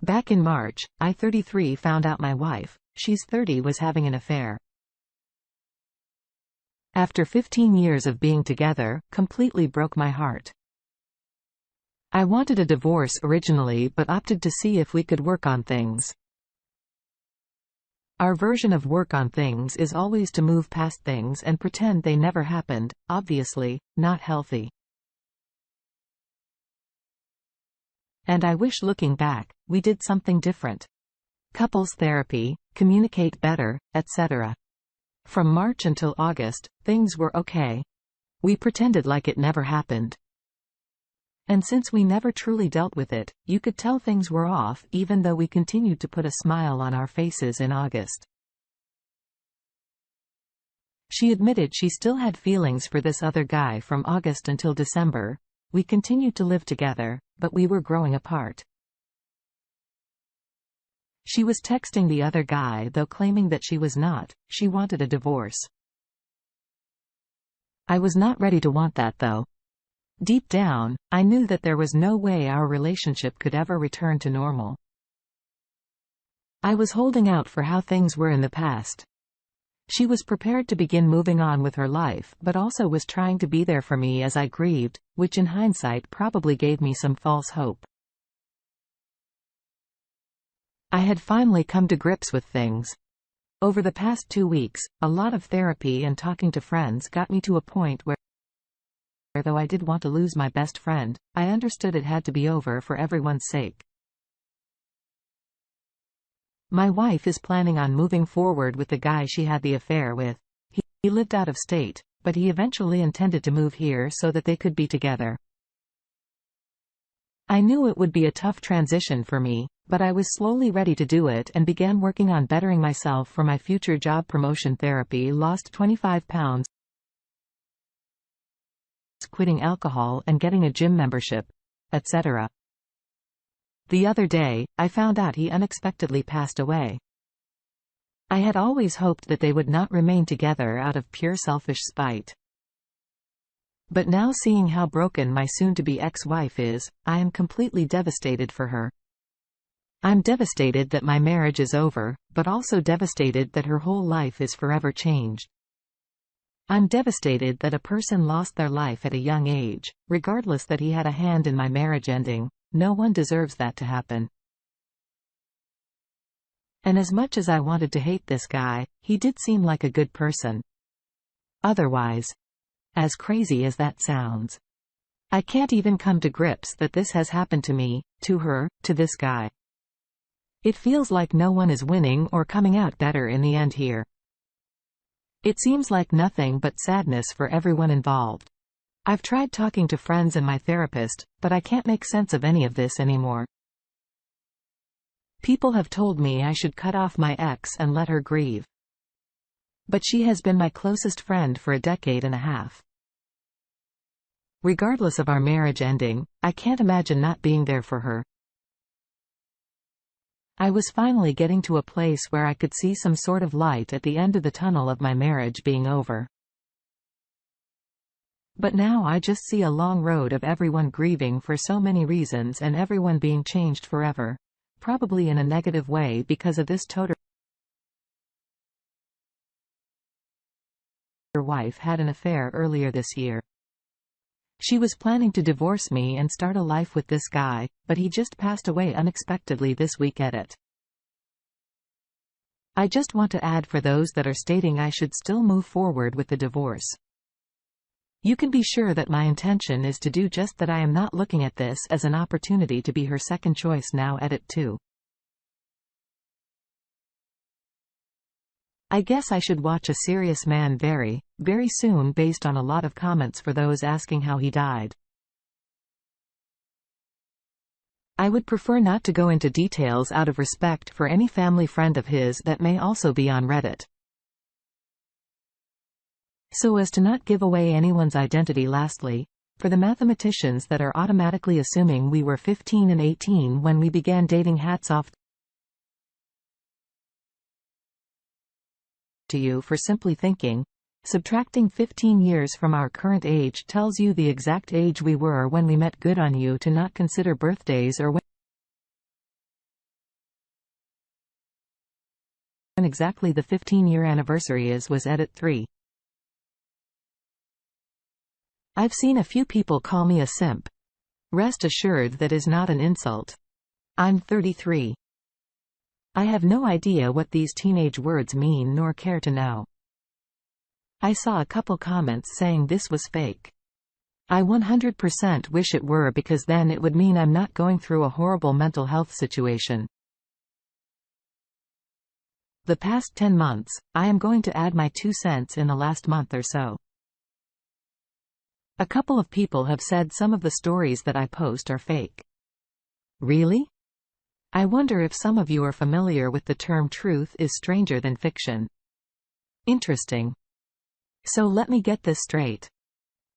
Back in March, I 33 found out my wife, she's 30, was having an affair. After 15 years of being together, completely broke my heart. I wanted a divorce originally but opted to see if we could work on things. Our version of work on things is always to move past things and pretend they never happened, obviously, not healthy. And I wish looking back, we did something different. Couples therapy, communicate better, etc. From March until August, things were okay. We pretended like it never happened. And since we never truly dealt with it, you could tell things were off even though we continued to put a smile on our faces in August. She admitted she still had feelings for this other guy from August until December. We continued to live together, but we were growing apart. She was texting the other guy though claiming that she was not, she wanted a divorce. I was not ready to want that though. Deep down, I knew that there was no way our relationship could ever return to normal. I was holding out for how things were in the past. She was prepared to begin moving on with her life but also was trying to be there for me as I grieved, which in hindsight probably gave me some false hope. I had finally come to grips with things. Over the past 2 weeks, a lot of therapy and talking to friends got me to a point where, though I did want to lose my best friend, I understood it had to be over for everyone's sake. My wife is planning on moving forward with the guy she had the affair with. He lived out of state, but he eventually intended to move here so that they could be together. I knew it would be a tough transition for me, but I was slowly ready to do it and began working on bettering myself for my future job promotion. Therapy, lost 25 pounds, quitting alcohol and getting a gym membership, etc. The other day, I found out he unexpectedly passed away. I had always hoped that they would not remain together out of pure selfish spite. But now, seeing how broken my soon-to-be ex-wife is, I am completely devastated for her. I'm devastated that my marriage is over, but also devastated that her whole life is forever changed. I'm devastated that a person lost their life at a young age, regardless that he had a hand in my marriage ending. No one deserves that to happen. And as much as I wanted to hate this guy, he did seem like a good person. Otherwise, as crazy as that sounds, I can't even come to grips that this has happened to me, to her, to this guy. It feels like no one is winning or coming out better in the end here. It seems like nothing but sadness for everyone involved. I've tried talking to friends and my therapist, but I can't make sense of any of this anymore. People have told me I should cut off my ex and let her grieve. But she has been my closest friend for a decade and a half. Regardless of our marriage ending, I can't imagine not being there for her. I was finally getting to a place where I could see some sort of light at the end of the tunnel of my marriage being over. But now I just see a long road of everyone grieving for so many reasons and everyone being changed forever. Probably in a negative way because of this total. Her wife had an affair earlier this year. She was planning to divorce me and start a life with this guy, but he just passed away unexpectedly this week. Edit. I just want to add, for those that are stating I should still move forward with the divorce, you can be sure that my intention is to do just that. I am not looking at this as an opportunity to be her second choice now. Edit 2. I guess I should watch A Serious Man very, very soon based on a lot of comments for those asking how he died. I would prefer not to go into details out of respect for any family friend of his that may also be on Reddit, so as to not give away anyone's identity. Lastly, for the mathematicians that are automatically assuming we were 15 and 18 when we began dating, hats off to you for simply thinking subtracting 15 years from our current age tells you the exact age we were when we met. Good on you to not consider birthdays or when exactly the 15-year anniversary is was edit 3. I've seen a few people call me a simp. Rest assured that is not an insult. I'm 33. I have no idea what these teenage words mean nor care to know. I saw a couple comments saying this was fake. I 100% wish it were, because then it would mean I'm not going through a horrible mental health situation. The past 10 months, I am going to add my 2 cents in the last month or so. A couple of people have said some of the stories that I post are fake. Really? I wonder if some of you are familiar with the term truth is stranger than fiction. Interesting. So let me get this straight.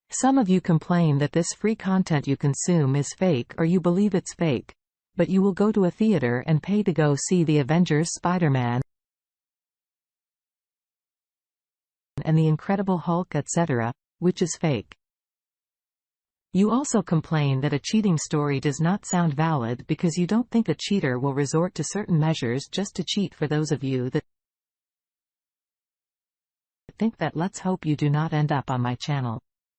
Some of you complain that this free content you consume is fake, or you believe it's fake, but you will go to a theater and pay to go see the Avengers, Spider-Man, and the Incredible Hulk, etc., which is fake. You also complain that a cheating story does not sound valid because you don't think a cheater will resort to certain measures just to cheat. For those of you that think that, let's hope you do not end up on my channel.